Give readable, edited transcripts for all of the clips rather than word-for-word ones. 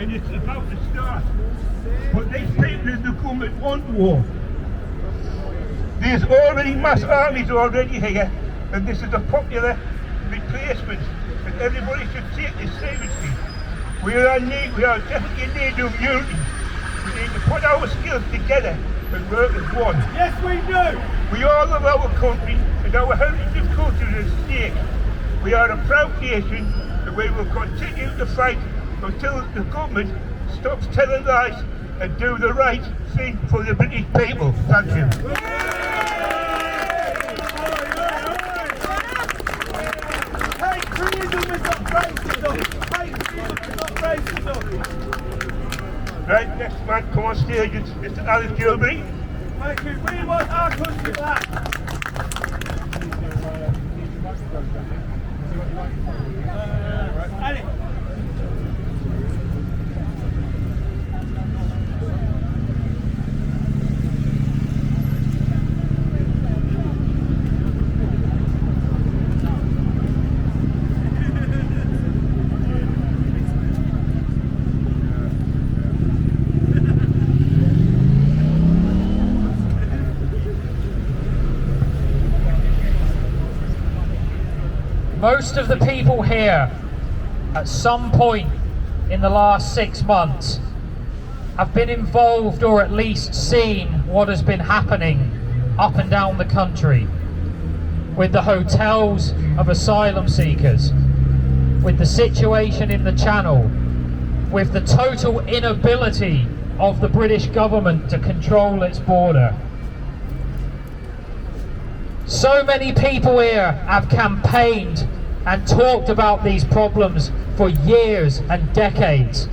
and it's about to start. But these people in the government want war. There's already mass armies already here, and this is a popular replacement, and everybody should take this seriously. We are definitely in need of unity. We need to put our skills together and work as one. Yes, we do! We all love our country, and our heritage and culture is at stake. We are a proud nation, and we will continue to fight until the government stops telling lies and do the right thing for the British people. Thank you. Right, next man, come on stage, it's Mr. Alice Gilby. Thank you. We want our country back. Ali. Most of the people here, at some point in the last 6 months, have been involved or at least seen what has been happening up and down the country with the hotels of asylum seekers, with the situation in the Channel, with the total inability of the British government to control its border. So many people here have campaigned and talked about these problems for years and decades.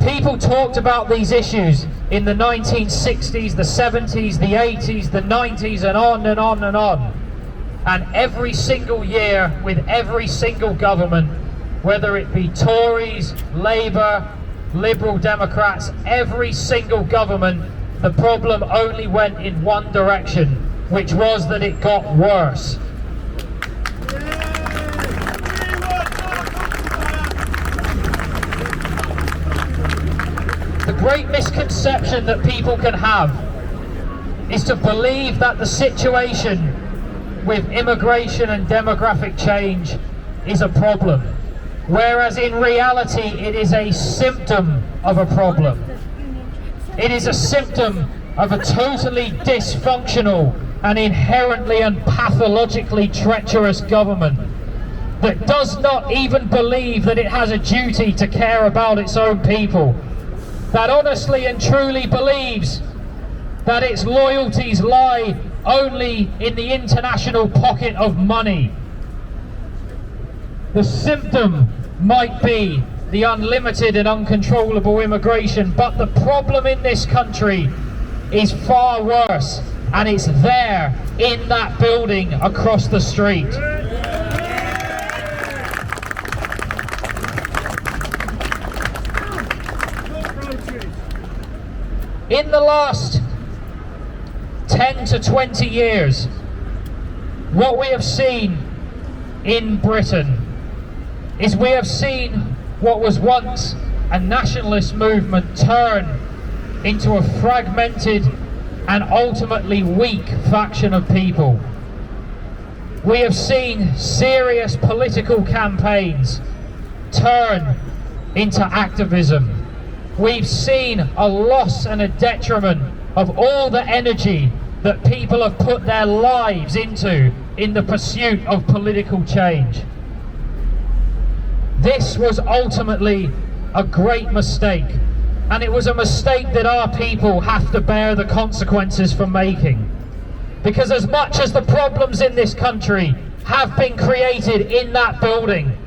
People talked about these issues in the 1960s, the 70s, the 80s, the 90s, and on and on and on. And every single year, with every single government, whether it be Tories, Labour, Liberal Democrats, every single government, the problem only went in one direction, which was that it got worse. The great misconception that people can have is to believe that the situation with immigration and demographic change is a problem, whereas in reality it is a symptom of a problem. It is a symptom of a totally dysfunctional and inherently and pathologically treacherous government that does not even believe that it has a duty to care about its own people, that honestly and truly believes that its loyalties lie only in the international pocket of money. The symptom might be the unlimited and uncontrollable immigration, but the problem in this country is far worse, and it's there in that building across the street. In the last 10 to 20 years, what we have seen in Britain is we have seen what was once a nationalist movement turn into a fragmented and ultimately weak faction of people. We have seen serious political campaigns turn into activism. We've seen a loss and a detriment of all the energy that people have put their lives into in the pursuit of political change. This was ultimately a great mistake, and it was a mistake that our people have to bear the consequences for making. Because as much as the problems in this country have been created in that building,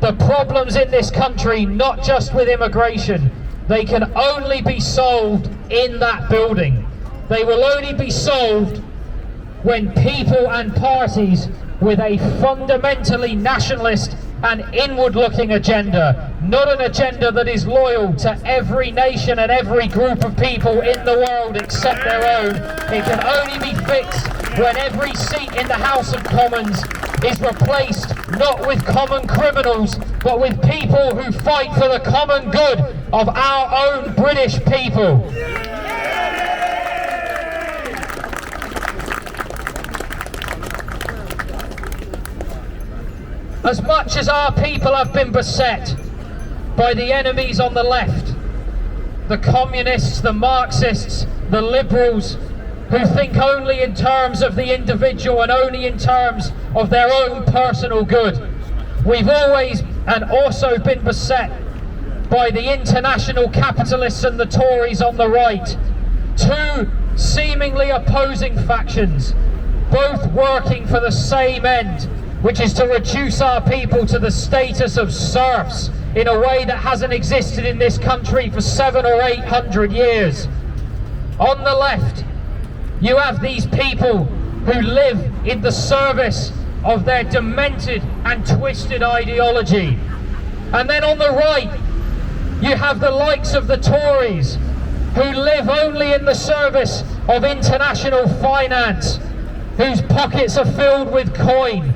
the problems in this country, not just with immigration, they can only be solved in that building. They will only be solved when people and parties with a fundamentally nationalist and inward-looking agenda, not an agenda that is loyal to every nation and every group of people in the world except their own. It can only be fixed when every seat in the House of Commons is replaced not with common criminals but with people who fight for the common good of our own British people. As much as our people have been beset by the enemies on the left, the communists, the Marxists, the liberals, who think only in terms of the individual and only in terms of their own personal good, we've always and also been beset by the international capitalists and the Tories on the right, two seemingly opposing factions, both working for the same end, which is to reduce our people to the status of serfs in a way that hasn't existed in this country for 700 or 800 years. On the left, you have these people who live in the service of their demented and twisted ideology. And then on the right, you have the likes of the Tories, who live only in the service of international finance, whose pockets are filled with coin,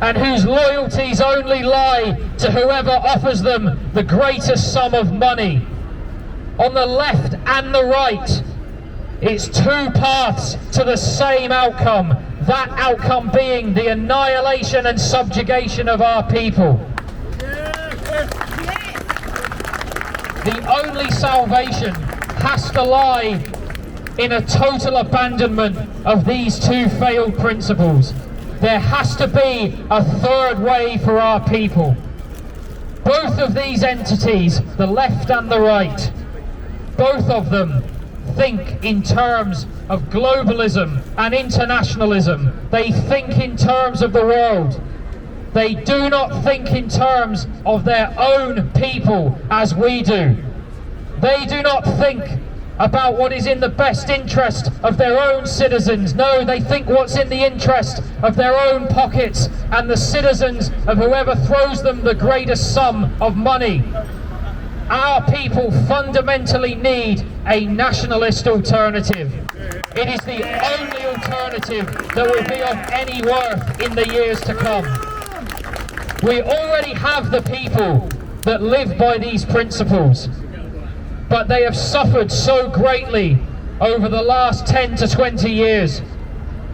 and whose loyalties only lie to whoever offers them the greatest sum of money. On the left and the right, it's two paths to the same outcome, that outcome being the annihilation and subjugation of our people. The only salvation has to lie in a total abandonment of these two failed principles. There has to be a third way for our people. Both of these entities, the left and the right, both of them think in terms of globalism and internationalism. They think in terms of the world. They do not think in terms of their own people as we do. They do not think about what is in the best interest of their own citizens. No, they think what's in the interest of their own pockets and the citizens of whoever throws them the greatest sum of money. Our people fundamentally need a nationalist alternative. It is the only alternative that will be of any worth in the years to come. We already have the people that live by these principles, but they have suffered so greatly over the last 10 to 20 years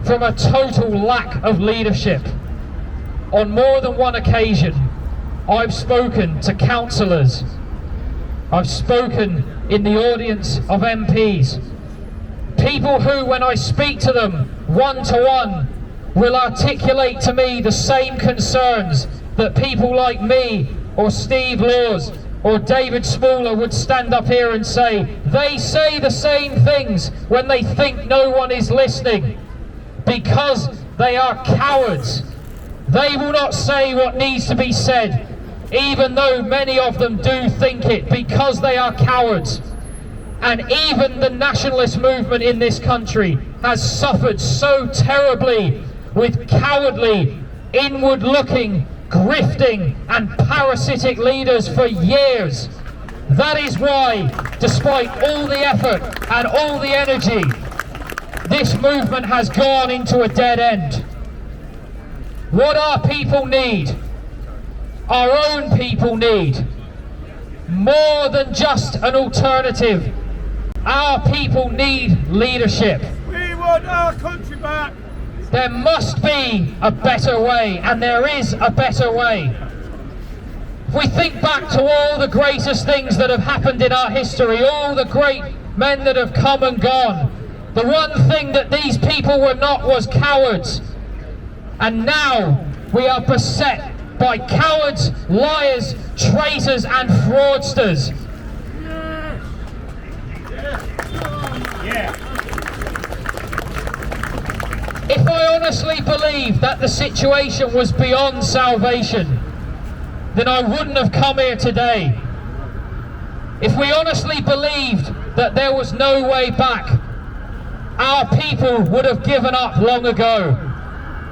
from a total lack of leadership. On more than one occasion, I've spoken to councillors, I've spoken in the audience of MPs, people who, when I speak to them one-to-one, will articulate to me the same concerns that people like me or Steve Laws or David Smaller would stand up here and say. They say the same things when they think no one is listening, because they are cowards. They will not say what needs to be said, even though many of them do think it, because they are cowards. And even the nationalist movement in this country has suffered so terribly with cowardly, inward-looking, grifting and parasitic leaders for years. That is why, despite all the effort and all the energy, this movement has gone into a dead end. What our people need, our own people need, more than just an alternative. Our people need leadership. We want our country back. There must be a better way, and there is a better way. If we think back to all the greatest things that have happened in our history, all the great men that have come and gone, the one thing that these people were not was cowards. And now we are beset by cowards, liars, traitors and fraudsters. If I honestly believed that the situation was beyond salvation, then I wouldn't have come here today. If we honestly believed that there was no way back, our people would have given up long ago.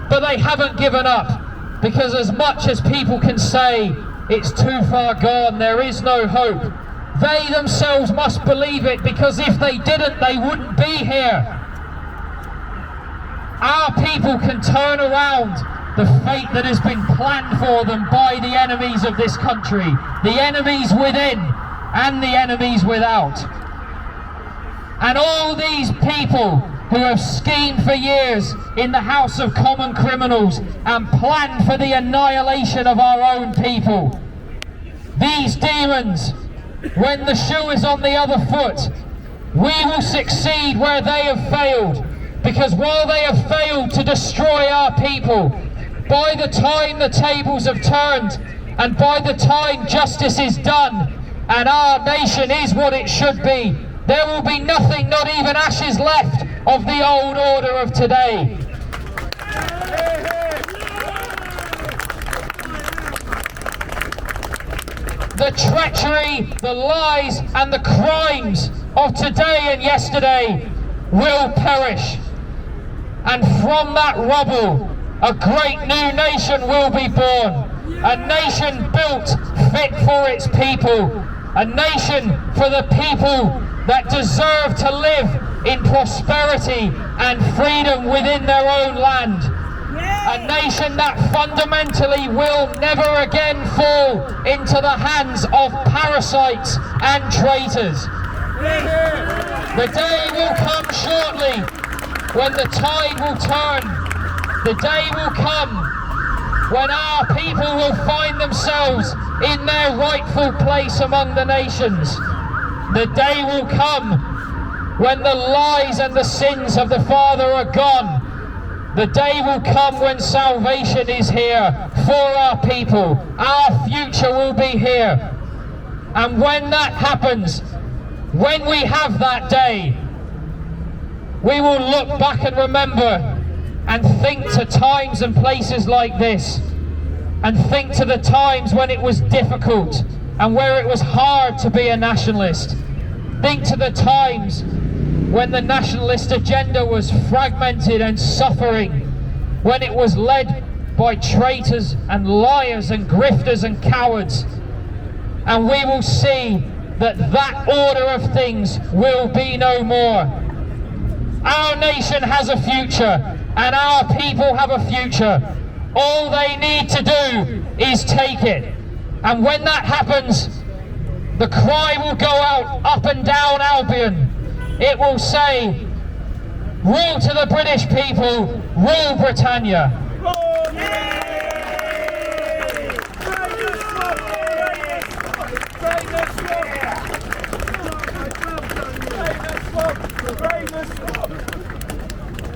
But they haven't given up, because as much as people can say it's too far gone, there is no hope, they themselves must believe it, because if they didn't, they wouldn't be here. Our people can turn around the fate that has been planned for them by the enemies of this country, the enemies within and the enemies without. And all these people who have schemed for years in the House of Common Criminals and planned for the annihilation of our own people, these demons, when the shoe is on the other foot, we will succeed where they have failed. Because while they have failed to destroy our people, by the time the tables have turned and by the time justice is done and our nation is what it should be, there will be nothing, not even ashes left of the old order of today. The treachery, the lies and the crimes of today and yesterday will perish. And from that rubble, a great new nation will be born. A nation built fit for its people. A nation for the people that deserve to live in prosperity and freedom within their own land. A nation that fundamentally will never again fall into the hands of parasites and traitors. The day will come shortly when the tide will turn. The day will come when our people will find themselves in their rightful place among the nations. The day will come when the lies and the sins of the Father are gone. The day will come when salvation is here for our people. Our future will be here. And when that happens, when we have that day, we will look back and remember and think to times and places like this, and think to the times when it was difficult and where it was hard to be a nationalist. Think to the times when the nationalist agenda was fragmented and suffering, when it was led by traitors and liars and grifters and cowards. And we will see that that order of things will be no more. Our nation has a future, and our people have a future. All they need to do is take it. And when that happens, the cry will go out up and down Albion. It will say, rule to the British people, rule Britannia. Bravest